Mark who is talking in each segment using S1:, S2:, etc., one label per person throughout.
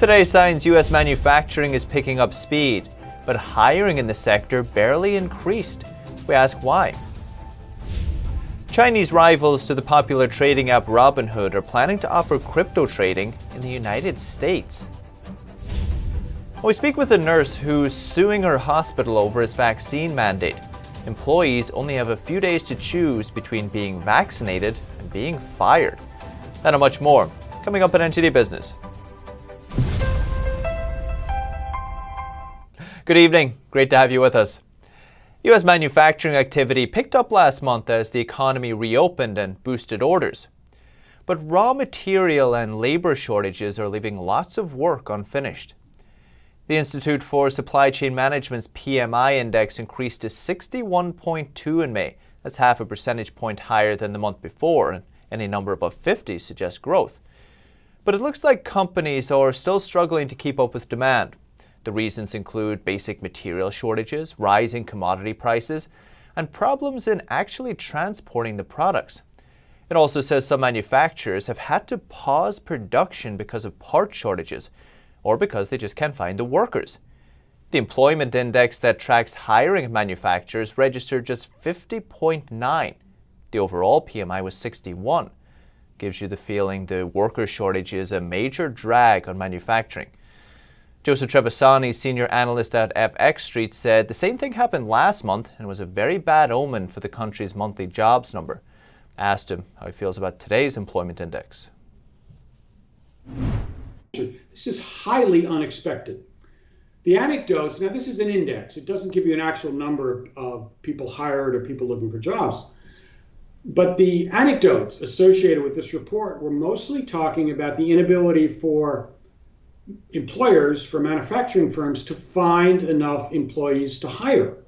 S1: Today, signs U.S. manufacturing is picking up speed, but hiring in the sector barely increased. We ask why. Chinese rivals to the popular trading app Robinhood are planning to offer crypto trading in the United States. We speak with a nurse who's suing her hospital over its vaccine mandate. Employees only have a few days to choose between being vaccinated and being fired. That and much more, coming up at NTD Business. Good evening. Great to have you with us. U.S. manufacturing activity picked up last month as the economy reopened and boosted orders. But raw material and labor shortages are leaving lots of work unfinished. The Institute for Supply Chain Management's PMI index increased to 61.2 in May. That's half a percentage point higher than the month before, and any number above 50 suggests growth. But it looks like companies are still struggling to keep up with demand. The reasons include basic material shortages, rising commodity prices, and problems in actually transporting the products. It also says some manufacturers have had to pause production because of part shortages, or because they just can't find the workers. The employment index that tracks hiring of manufacturers registered just 50.9. The overall PMI was 61. Gives you the feeling the worker shortage is a major drag on manufacturing. Joseph Trevisani, senior analyst at FX Street, said the same thing happened last month and was a very bad omen for the country's monthly jobs number. Asked him how he feels about today's employment index.
S2: This is highly unexpected. The anecdotes, now this is an index. It doesn't give you an actual number of people hired or people looking for jobs. But the anecdotes associated with this report were mostly talking about the inability for employers, for manufacturing firms, to find enough employees to hire.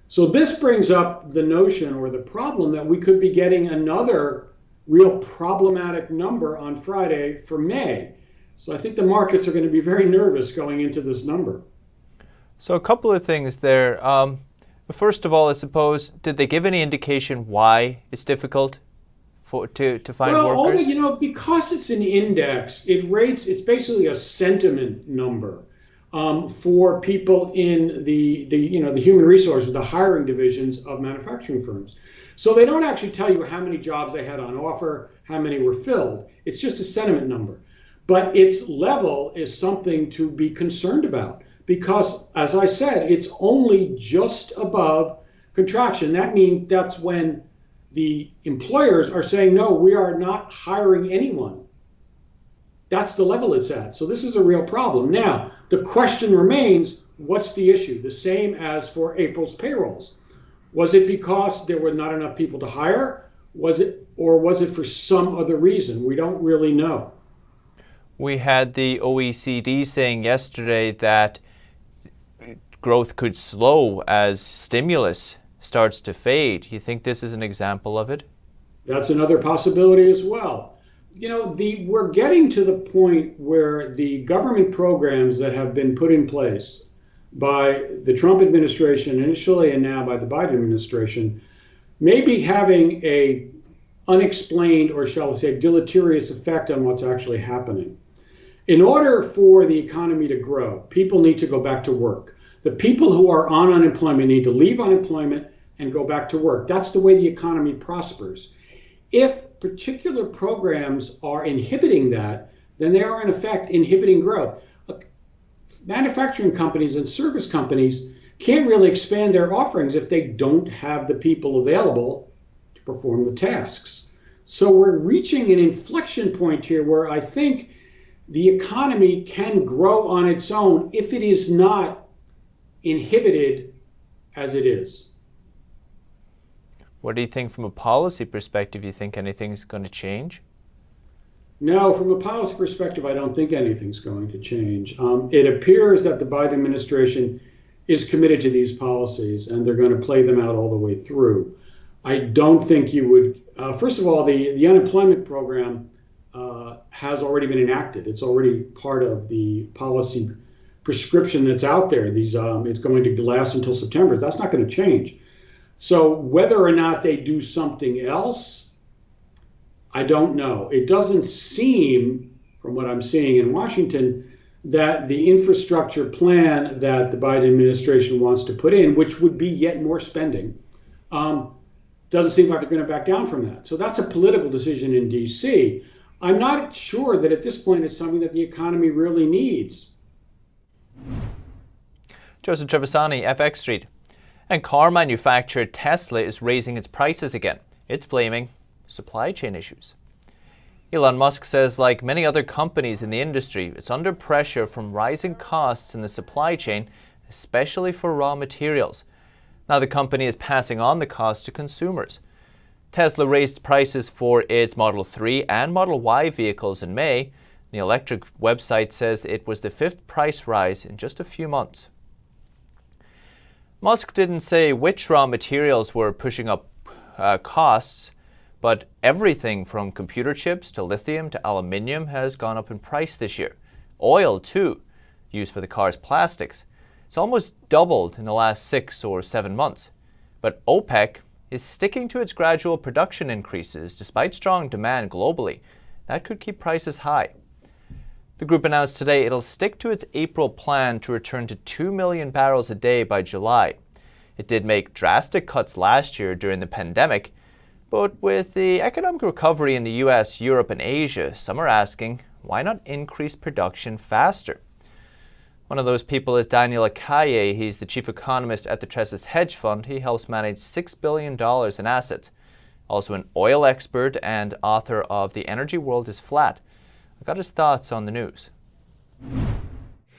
S2: So this brings up the notion or the problem that we could be getting another real problematic number on Friday for May. So I think the markets are going to be very nervous going into this number.
S1: So a couple of things there. First of all, I suppose, did they give any indication why it's difficult to find workers?
S2: Well, because it's an index, it's basically a sentiment number for people in the human resources, the hiring divisions of manufacturing firms. So they don't actually tell you how many jobs they had on offer, how many were filled. It's just a sentiment number. But its level is something to be concerned about because, as I said, it's only just above contraction. That means that's when the employers are saying, no, we are not hiring anyone. That's the level it's at. So this is a real problem. Now, the question remains, what's the issue? The same as for April's payrolls. Was it because there were not enough people to hire? Was it for some other reason? We don't really know.
S1: We had the OECD saying yesterday that growth could slow as stimulus starts to fade. You think this is an example of it?
S2: That's another possibility as well. We're getting to the point where the government programs that have been put in place by the Trump administration initially and now by the Biden administration may be having a unexplained, or shall we say, deleterious effect on what's actually happening. In order for the economy to grow, people need to go back to work. The people who are on unemployment need to leave unemployment and go back to work. That's the way the economy prospers. If particular programs are inhibiting that, then they are in effect inhibiting growth. Look, manufacturing companies and service companies can't really expand their offerings if they don't have the people available to perform the tasks. So we're reaching an inflection point here where I think the economy can grow on its own if it is not inhibited as it is.
S1: What do you think from a policy perspective? You think anything's going to change?
S2: No, from a policy perspective, I don't think anything's going to change. It appears that the Biden administration is committed to these policies and they're going to play them out all the way through. I don't think you would, first of all, the unemployment program has already been enacted. It's already part of the policy prescription that's out there. It's going to last until September. That's not going to change. So whether or not they do something else, I don't know. It doesn't seem, from what I'm seeing in Washington, that the infrastructure plan that the Biden administration wants to put in, which would be yet more spending, doesn't seem like they're going to back down from that. So that's a political decision in D.C. I'm not sure that at this point it's something that the economy really needs.
S1: Joseph Trevisani, FX Street. And car manufacturer Tesla is raising its prices again. It's blaming supply chain issues. Elon Musk says, like many other companies in the industry, it's under pressure from rising costs in the supply chain, especially for raw materials. Now the company is passing on the cost to consumers. Tesla raised prices for its Model 3 and Model Y vehicles in May. The electric website says it was the 5th price rise in just a few months. Musk didn't say which raw materials were pushing up costs, but everything from computer chips to lithium to aluminium has gone up in price this year. Oil, too, used for the car's plastics. It's almost doubled in the last 6 or 7 months. But OPEC is sticking to its gradual production increases despite strong demand globally. That could keep prices high. The group announced today it'll stick to its April plan to return to 2 million barrels a day by July. It did make drastic cuts last year during the pandemic, but with the economic recovery in the US, Europe, and Asia, some are asking, why not increase production faster? One of those people is Daniel Akaye. He's the chief economist at the Tressis Hedge Fund. He helps manage $6 billion in assets. Also an oil expert and author of The Energy World is Flat. I got his thoughts on the news.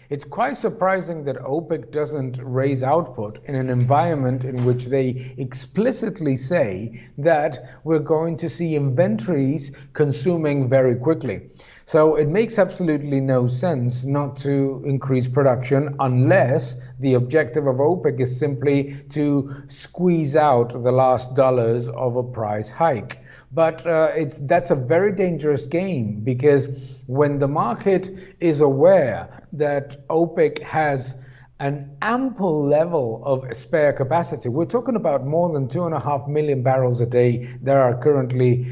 S3: It's quite surprising that OPEC doesn't raise output in an environment in which they explicitly say that we're going to see inventories consuming very quickly. So it makes absolutely no sense not to increase production unless the objective of OPEC is simply to squeeze out the last dollars of a price hike. But that's a very dangerous game, because when the market is aware that OPEC has an ample level of spare capacity, we're talking about more than 2.5 million barrels a day that are currently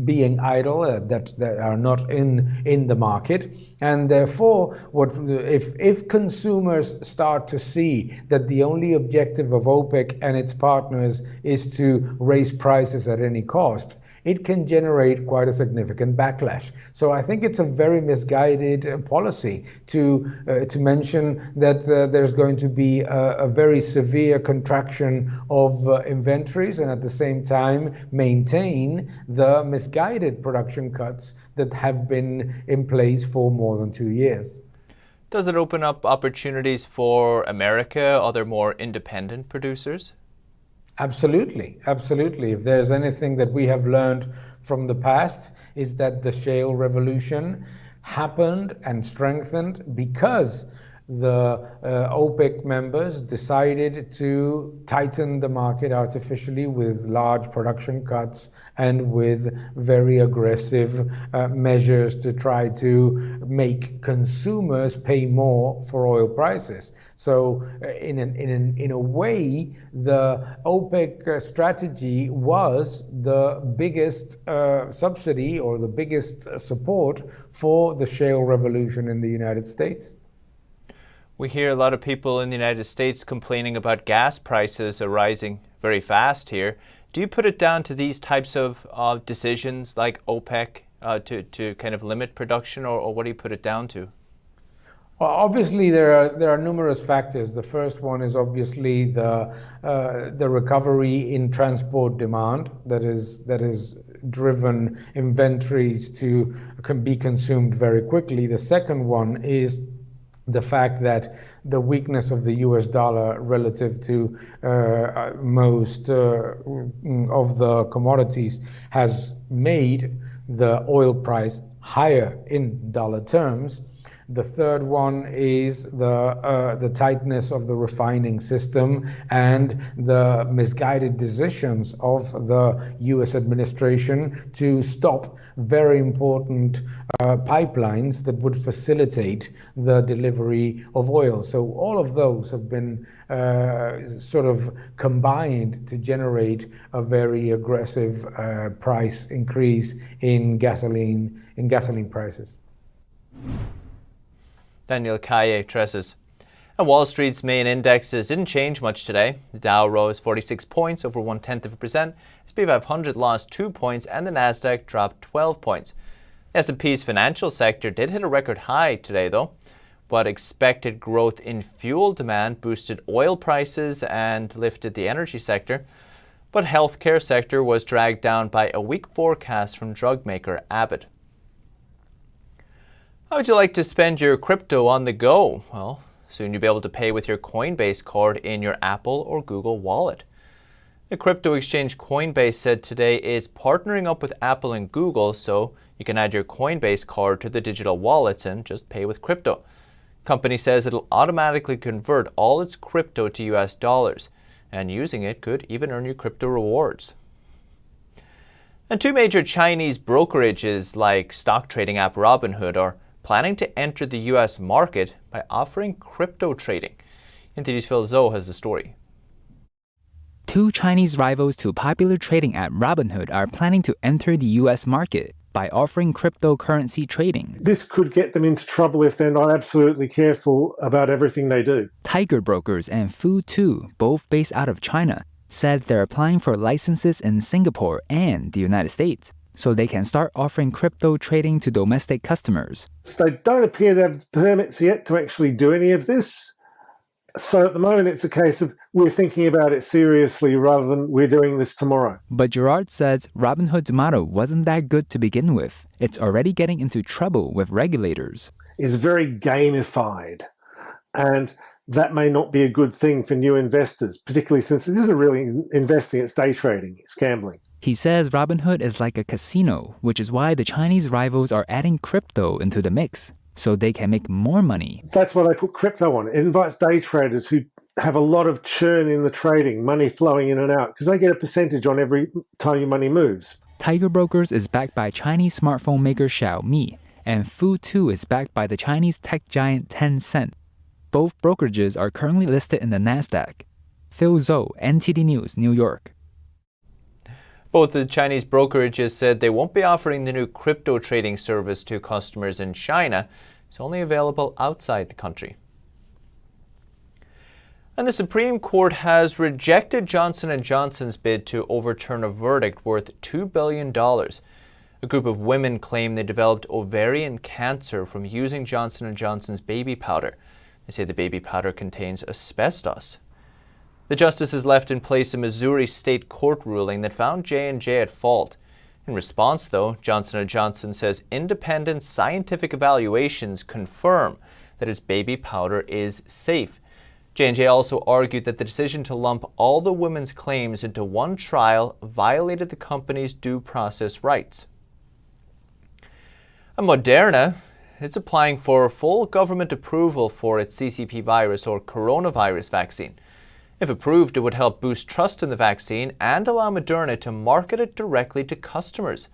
S3: being idle, that are not in the market. And therefore, if consumers start to see that the only objective of OPEC and its partners is to raise prices at any cost, it can generate quite a significant backlash. So I think it's a very misguided policy to mention that there's going to be a very severe contraction of inventories, and at the same time maintain the misguided production cuts that have been in place for more than 2 years.
S1: Does it open up opportunities for America, other more independent producers?
S3: Absolutely, absolutely. If there's anything that we have learned from the past, is that the shale revolution happened and strengthened because the OPEC members decided to tighten the market artificially with large production cuts and with very aggressive measures to try to make consumers pay more for oil prices. So in a way, the OPEC strategy was the biggest subsidy or the biggest support for the shale revolution in the United States.
S1: We hear a lot of people in the United States complaining about gas prices are rising very fast here. Do you put it down to these types of decisions like OPEC to kind of limit production, or what do you put it down to?
S3: Well, obviously there are numerous factors. The first one is obviously the recovery in transport demand that is driven inventories to be consumed very quickly. The second one is the fact that the weakness of the US dollar relative to most of the commodities has made the oil price higher in dollar terms. The third one is the tightness of the refining system and the misguided decisions of the US administration to stop very important pipelines that would facilitate the delivery of oil. So all of those have been sort of combined to generate a very aggressive price increase in gasoline prices.
S1: Daniel Kaye Tresses. And Wall Street's main indexes didn't change much today. The Dow rose 46 points, over 0.1%. S&P 500 lost 2 points, and the Nasdaq dropped 12 points. The S&P's financial sector did hit a record high today, though. But expected growth in fuel demand boosted oil prices and lifted the energy sector. But healthcare sector was dragged down by a weak forecast from drug maker Abbott. How would you like to spend your crypto on the go? Well, soon you'll be able to pay with your Coinbase card in your Apple or Google wallet. The crypto exchange Coinbase said today it's partnering up with Apple and Google so you can add your Coinbase card to the digital wallets and just pay with crypto. The company says it'll automatically convert all its crypto to US dollars, and using it could even earn you crypto rewards. And two major Chinese brokerages like stock trading app Robinhood are planning to enter the US market by offering crypto trading. NTD's Phil Zhou has the story.
S4: Two Chinese rivals to popular trading app Robinhood are planning to enter the US market by offering cryptocurrency trading.
S5: This could get them into trouble if they're not absolutely careful about everything they do.
S4: Tiger Brokers and Fu2, both based out of China, said they're applying for licenses in Singapore and the United States so they can start offering crypto trading to domestic customers.
S5: They don't appear to have permits yet to actually do any of this. So at the moment, it's a case of we're thinking about it seriously rather than we're doing this tomorrow.
S4: But Gerard says Robinhood's model wasn't that good to begin with. It's already getting into trouble with regulators.
S5: It's very gamified, and that may not be a good thing for new investors, particularly since it isn't really investing, it's day trading, it's gambling.
S4: He says Robinhood is like a casino, which is why the Chinese rivals are adding crypto into the mix, so they can make more money.
S5: That's why they put crypto on. It invites day traders who have a lot of churn in the trading, money flowing in and out, because they get a percentage on every time your money moves.
S4: Tiger Brokers is backed by Chinese smartphone maker Xiaomi, and Fu2 is backed by the Chinese tech giant Tencent. Both brokerages are currently listed in the Nasdaq. Phil Zhou, NTD News, New York.
S1: Both the Chinese brokerages said they won't be offering the new crypto trading service to customers in China. It's only available outside the country. And the Supreme Court has rejected Johnson & Johnson's bid to overturn a verdict worth $2 billion. A group of women claim they developed ovarian cancer from using Johnson & Johnson's baby powder. They say the baby powder contains asbestos. The justices left in place a Missouri state court ruling that found J&J at fault. In response, though, Johnson & Johnson says independent scientific evaluations confirm that its baby powder is safe. J&J also argued that the decision to lump all the women's claims into one trial violated the company's due process rights. And Moderna is applying for full government approval for its CCP virus or coronavirus vaccine. If approved, it would help boost trust in the vaccine and allow Moderna to market it directly to customers.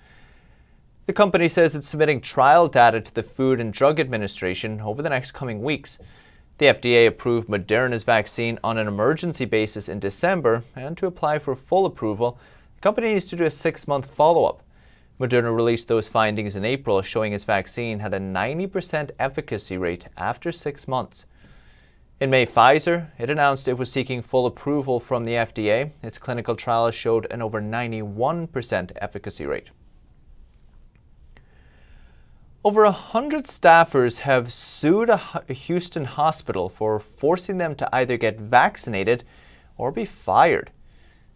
S1: The company says it's submitting trial data to the Food and Drug Administration over the next coming weeks. The FDA approved Moderna's vaccine on an emergency basis in December, and to apply for full approval, the company needs to do a 6-month follow-up. Moderna released those findings in April, showing its vaccine had a 90% efficacy rate after 6 months. In May, Pfizer, it announced it was seeking full approval from the FDA. Its clinical trials showed an over 91% efficacy rate. Over 100 staffers have sued a Houston hospital for forcing them to either get vaccinated or be fired.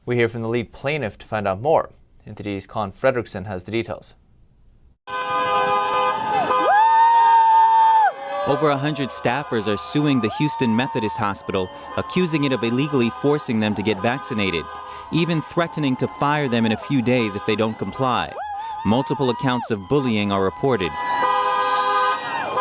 S1: We hear from the lead plaintiff to find out more. NTD's Con Fredrickson has the details.
S6: Over 100 staffers are suing the Houston Methodist Hospital, accusing it of illegally forcing them to get vaccinated, even threatening to fire them in a few days if they don't comply. Multiple accounts of bullying are reported.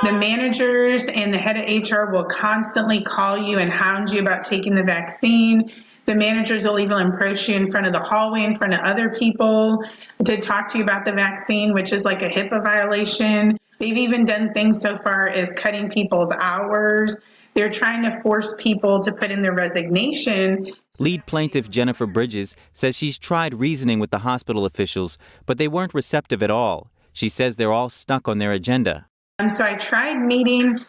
S7: The managers and the head of HR will constantly call you and hound you about taking the vaccine. The managers will even approach you in front of the hallway, in front of other people, to talk to you about the vaccine, which is like a HIPAA violation. They've even done things so far as cutting people's hours. They're trying to force people to put in their resignation.
S6: Lead plaintiff Jennifer Bridges says she's tried reasoning with the hospital officials, but they weren't receptive at all. She says they're all stuck on their agenda.
S7: So I tried meeting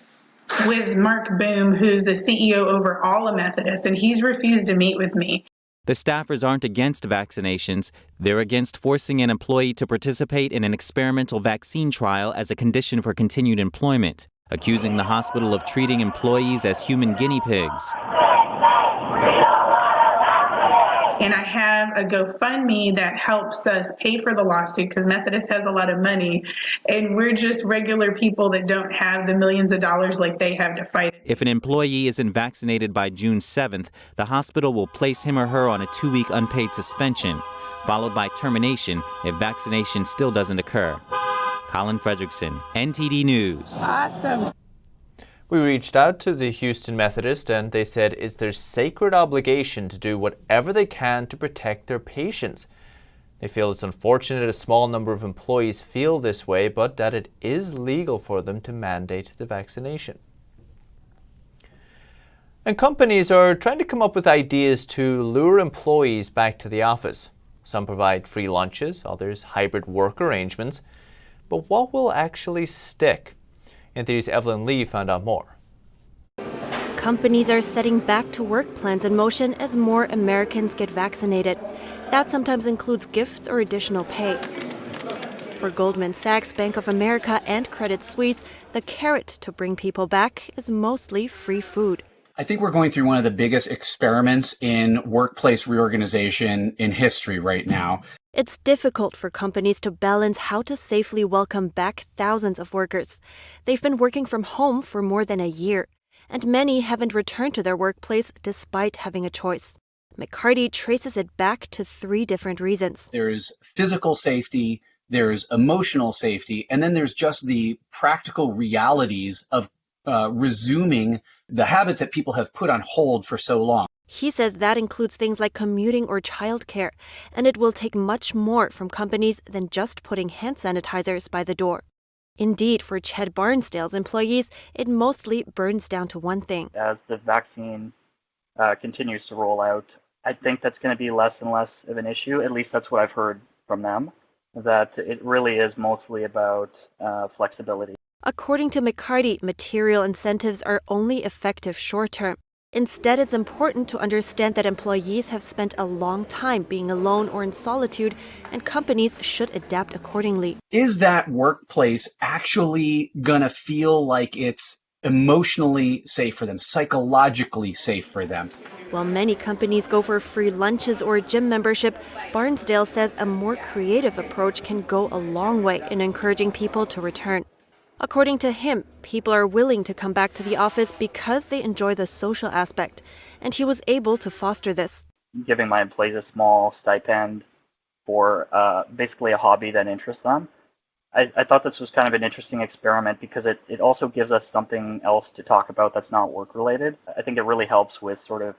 S7: with Mark Boom, who's the CEO over all of Methodist, and he's refused to meet with me.
S6: The staffers aren't against vaccinations. They're against forcing an employee to participate in an experimental vaccine trial as a condition for continued employment, accusing the hospital of treating employees as human guinea pigs.
S7: And I have a GoFundMe that helps us pay for the lawsuit because Methodist has a lot of money, and we're just regular people that don't have the millions of dollars like they have to fight.
S6: If an employee isn't vaccinated by June 7th, the hospital will place him or her on a 2-week unpaid suspension, followed by termination if vaccination still doesn't occur. Colin Fredrickson, NTD News.
S7: Awesome.
S1: We reached out to the Houston Methodist and they said it's their sacred obligation to do whatever they can to protect their patients. They feel it's unfortunate a small number of employees feel this way, but that it is legal for them to mandate the vaccination. And companies are trying to come up with ideas to lure employees back to the office. Some provide free lunches, others hybrid work arrangements. But what will actually stick? NTD's Evelyn Lee found out more.
S8: Companies are setting back-to-work plans in motion as more Americans get vaccinated. That sometimes includes gifts or additional pay. For Goldman Sachs, Bank of America, and Credit Suisse, the carrot to bring people back is mostly free food.
S9: I think we're going through one of the biggest experiments in workplace reorganization in history right now.
S8: It's difficult for companies to balance how to safely welcome back thousands of workers. They've been working from home for more than a year, and many haven't returned to their workplace despite having a choice. McCarty traces it back to 3 different reasons.
S9: There's physical safety, there's emotional safety, and then there's just the practical realities of resuming the habits that people have put on hold for so long.
S8: He says that includes things like commuting or childcare, and it will take much more from companies than just putting hand sanitizers by the door. Indeed, for Ched Barnsdale's employees, it mostly burns down to one thing.
S10: As the vaccine continues to roll out, I think that's going to be less and less of an issue. At least that's what I've heard from them, that it really is mostly about flexibility.
S8: According to McCarty, material incentives are only effective short-term. Instead, it's important to understand that employees have spent a long time being alone or in solitude, and companies should adapt accordingly.
S9: Is that workplace actually going to feel like it's emotionally safe for them, psychologically safe for them?
S8: While many companies go for free lunches or a gym membership, Barnsdale says a more creative approach can go a long way in encouraging people to return. According to him, people are willing to come back to the office because they enjoy the social aspect, and he was able to foster this.
S10: Giving my employees a small stipend for basically a hobby that interests them. I thought this was kind of an interesting experiment because it also gives us something else to talk about that's not work-related. I think it really helps with sort of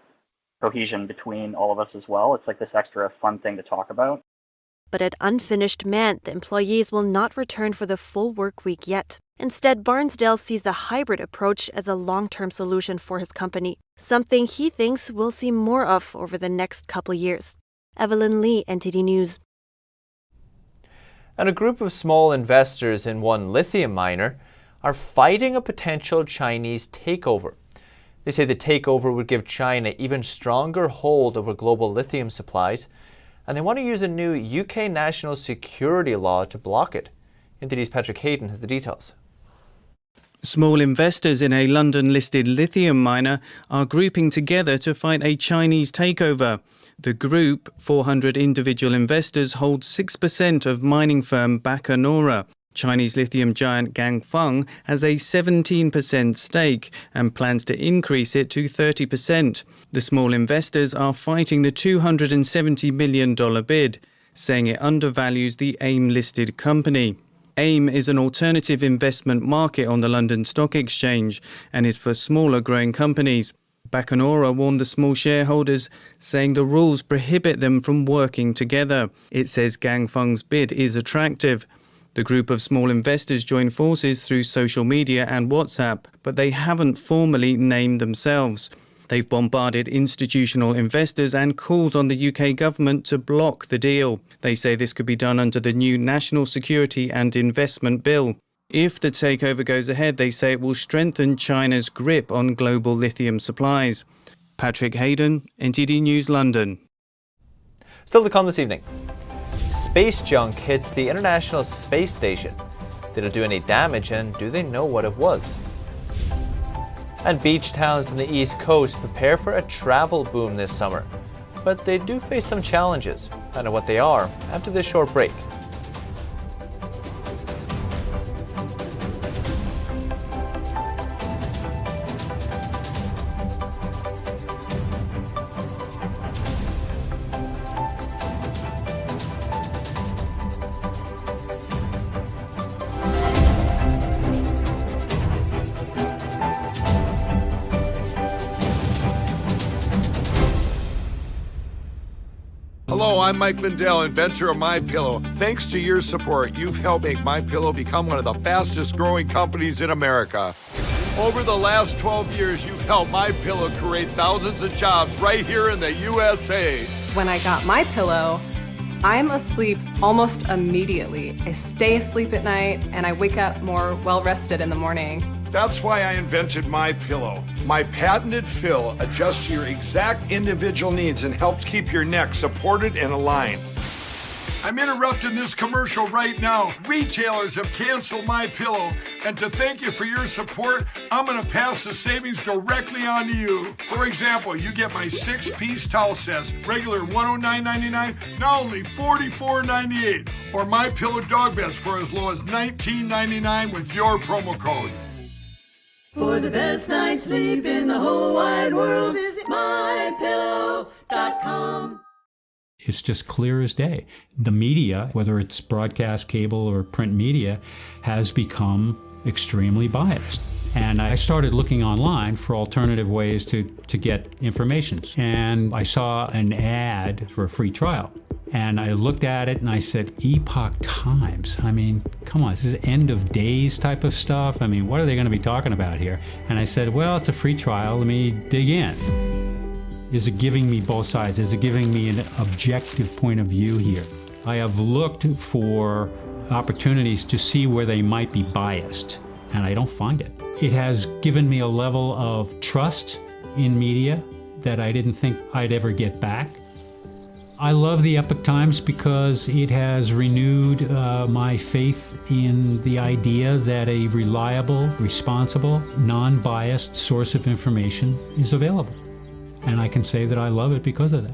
S10: cohesion between all of us as well. It's like this extra fun thing to talk about.
S8: But at Unfinished Man, the employees will not return for the full work week yet. Instead, Barnsdale sees the hybrid approach as a long-term solution for his company, something he thinks we'll see more of over the next couple years. Evelyn Lee, NTD News.
S1: And a group of small investors in one lithium miner are fighting a potential Chinese takeover. They say the takeover would give China even stronger hold over global lithium supplies, and they want to use a new UK national security law to block it. NTD's Patrick Hayden has the details.
S11: Small investors in a London-listed lithium miner are grouping together to fight a Chinese takeover. The group, 400 individual investors, holds 6% of mining firm Bacanora. Chinese lithium giant Ganfeng has a 17% stake and plans to increase it to 30%. The small investors are fighting the $270 million bid, saying it undervalues the AIM-listed company. AIM is an alternative investment market on the London Stock Exchange and is for smaller growing companies. Bacanora warned the small shareholders, saying the rules prohibit them from working together. It says Ganfeng's bid is attractive. The group of small investors joined forces through social media and WhatsApp, but they haven't formally named themselves. They've bombarded institutional investors and called on the UK government to block the deal. They say this could be done under the new National Security and Investment Bill. If the takeover goes ahead, they say it will strengthen China's grip on global lithium supplies. Patrick Hayden, NTD News, London.
S1: Still to come this evening. Space junk hits the International Space Station. Did it do any damage, and do they know what it was? And beach towns on the East Coast prepare for a travel boom this summer. But they do face some challenges. I know what they are after this short break.
S12: Hello, I'm Mike Lindell, inventor of MyPillow. Thanks to your support, you've helped make MyPillow become one of the fastest growing companies in America. Over the last 12 years, you've helped MyPillow create thousands of jobs right here in the USA.
S13: When I got MyPillow, I'm asleep almost immediately. I stay asleep at night and I wake up more well-rested in the morning.
S12: That's why I invented MyPillow. My patented fill adjusts to your exact individual needs and helps keep your neck supported and aligned. I'm interrupting this commercial right now. Retailers have canceled MyPillow, and to thank you for your support, I'm going to pass the savings directly on to you. For example, you get my 6-piece towel sets, regular $109.99, now only $44.98, or MyPillow dog beds for as low as $19.99 with your promo code.
S14: For the best night's sleep in the whole wide world, visit mypillow.com.
S15: It's just clear as day. The media, whether it's broadcast, cable, or print media, has become extremely biased. And I started looking online for alternative ways to get information. And I saw an ad for a free trial. And I looked at it and I said, Epoch Times. I mean, come on, this is end of days type of stuff. I mean, what are they going to be talking about here? And I said, well, it's a free trial. Let me dig in. Is it giving me both sides? Is it giving me an objective point of view here? I have looked for opportunities to see where they might be biased, and I don't find it. It has given me a level of trust in media that I didn't think I'd ever get back. I love the Epoch Times because it has renewed my faith in the idea that a reliable, responsible, non-biased source of information is available. And I can say that I love it because of that.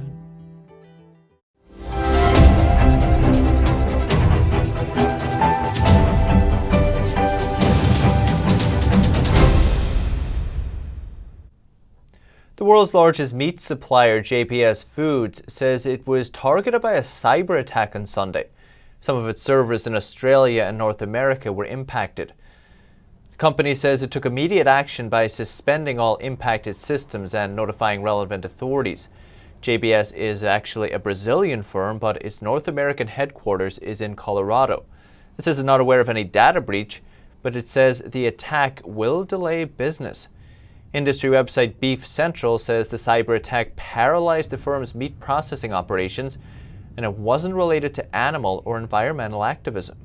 S1: The world's largest meat supplier, JBS Foods, says it was targeted by a cyber attack on Sunday. Some of its servers in Australia and North America were impacted. The company says it took immediate action by suspending all impacted systems and notifying relevant authorities. JBS is actually a Brazilian firm, but its North American headquarters is in Colorado. It says it's not aware of any data breach, but it says the attack will delay business. Industry website Beef Central says the cyber attack paralyzed the firm's meat processing operations, and it wasn't related to animal or environmental activism.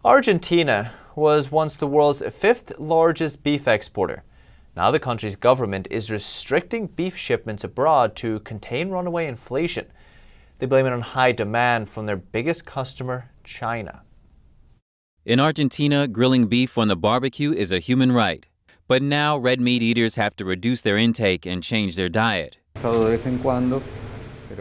S1: Argentina was once the world's 5th largest beef exporter. Now the country's government is restricting beef shipments abroad to contain runaway inflation. They blame it on high demand from their biggest customer, China.
S6: In Argentina, grilling beef on the barbecue is a human right. But now red meat eaters have to reduce their intake and change their diet.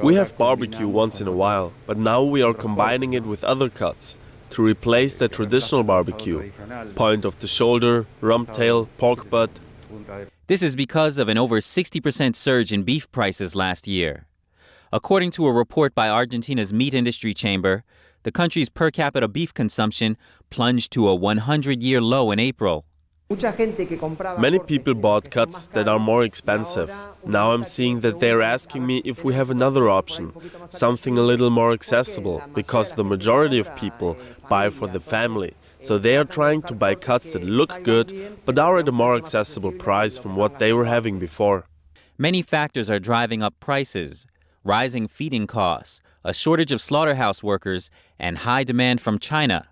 S16: We have barbecue once in a while, but now we are combining it with other cuts to replace the traditional barbecue. Point of the shoulder, rump tail, pork butt.
S6: This is because of an over 60% surge in beef prices last year. According to a report by Argentina's Meat Industry Chamber, the country's per capita beef consumption plunged to a 100-year low in April.
S16: Many people bought cuts that are more expensive. Now I'm seeing that they're asking me if we have another option, something a little more accessible, because the majority of people buy for the family. So they are trying to buy cuts that look good, but are at a more accessible price from what they were having before.
S6: Many factors are driving up prices: rising feeding costs, a shortage of slaughterhouse workers, and high demand from China.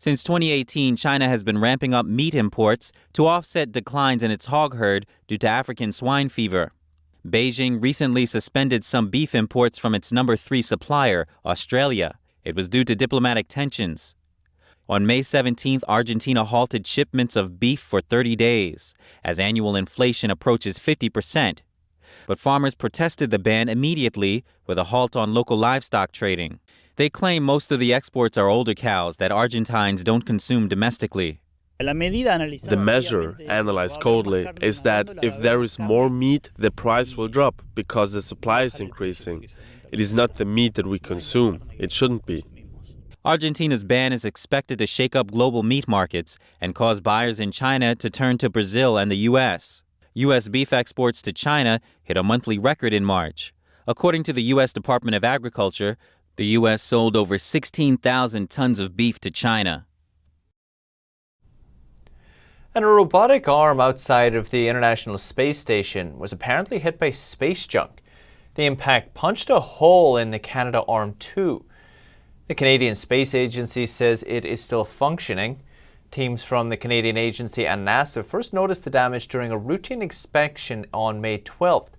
S6: Since 2018, China has been ramping up meat imports to offset declines in its hog herd due to African swine fever. Beijing recently suspended some beef imports from its number 3 supplier, Australia. It was due to diplomatic tensions. On May 17th, Argentina halted shipments of beef for 30 days as annual inflation approaches 50%. But farmers protested the ban immediately with a halt on local livestock trading. They claim most of the exports are older cows that Argentines don't consume domestically.
S16: The measure, analyzed coldly, is that if there is more meat, the price will drop because the supply is increasing. It is not the meat that we consume. It shouldn't be.
S6: Argentina's ban is expected to shake up global meat markets and cause buyers in China to turn to Brazil and the U.S. U.S. beef exports to China hit a monthly record in March. According to the U.S. Department of Agriculture, the U.S. sold over 16,000 tons of beef to China.
S1: And a robotic arm outside of the International Space Station was apparently hit by space junk. The impact punched a hole in the Canadarm2. The Canadian Space Agency says it is still functioning. Teams from the Canadian Agency and NASA first noticed the damage during a routine inspection on May 12th.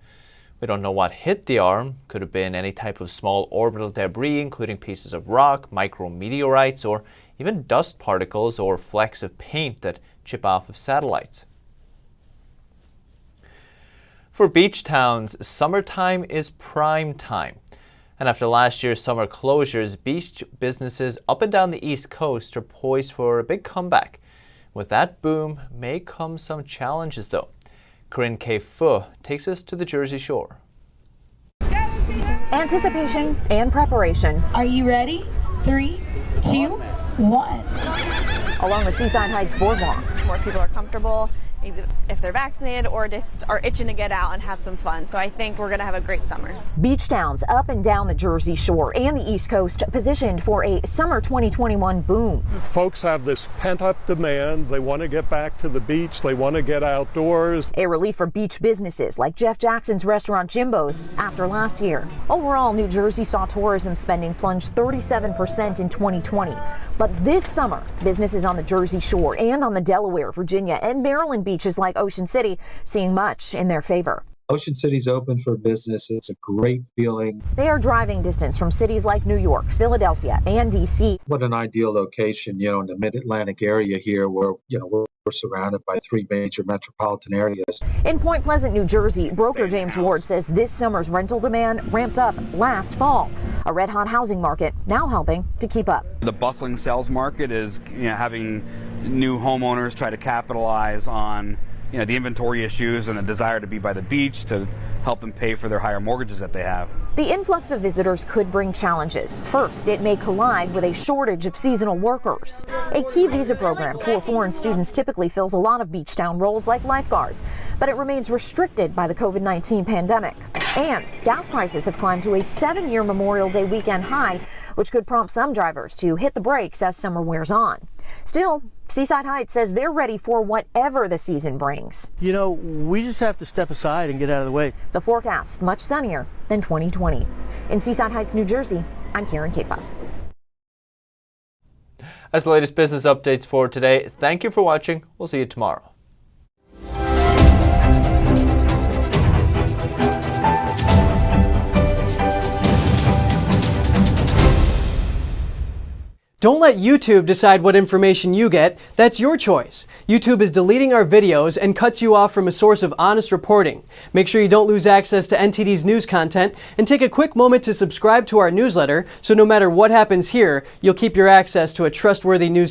S1: We don't know what hit the arm. Could have been any type of small orbital debris, including pieces of rock, micrometeorites, or even dust particles or flecks of paint that chip off of satellites. For beach towns, summertime is prime time. And after last year's summer closures, beach businesses up and down the East Coast are poised for a big comeback. With that boom may come some challenges though. Corinne K. Fu takes us to the Jersey Shore.
S17: Anticipation and preparation.
S18: Are you ready? 3, 2, 1.
S17: Along the Seaside Heights boardwalk,
S19: more people are comfortable, maybe if they're vaccinated or just are itching to get out and have some fun. So I think we're going to have a great summer.
S17: Beach towns up and down the Jersey Shore and the East Coast positioned for a summer 2021 boom.
S20: Folks have this pent-up demand. They want to get back to the beach. They want to get outdoors.
S17: A relief for beach businesses like Jeff Jackson's restaurant Jimbo's after last year. Overall, New Jersey saw tourism spending plunge 37% in 2020. But this summer, businesses on the Jersey Shore and on the Delaware, Virginia, and Maryland beaches like Ocean City seeing much in their favor.
S21: Ocean City's open for business. It's a great feeling.
S17: They are driving distance from cities like New York, Philadelphia, and D.C.
S21: What an ideal location, in the mid-Atlantic area here where, we're surrounded by 3 major metropolitan areas.
S17: In Point Pleasant, New Jersey, broker James Ward says this summer's rental demand ramped up last fall. A red-hot housing market now helping to keep up.
S22: The bustling sales market is having new homeowners try to capitalize on the inventory issues and the desire to be by the beach to help them pay for their higher mortgages that they have.
S17: The influx of visitors could bring challenges. First, it may collide with a shortage of seasonal workers. A key visa program for foreign students typically fills a lot of beach town roles like lifeguards, but it remains restricted by the COVID-19 pandemic. And gas prices have climbed to a 7-year Memorial Day weekend high, which could prompt some drivers to hit the brakes as summer wears on. Still, Seaside Heights says they're ready for whatever the season brings.
S23: We just have to step aside and get out of the way.
S17: The forecast much sunnier than 2020. In Seaside Heights, New Jersey, I'm Karen Kefa.
S1: That's the latest business updates for today. Thank you for watching. We'll see you tomorrow.
S24: Don't let YouTube decide what information you get. That's your choice. YouTube is deleting our videos and cuts you off from a source of honest reporting. Make sure you don't lose access to NTD's news content, and take a quick moment to subscribe to our newsletter so no matter what happens here, you'll keep your access to a trustworthy news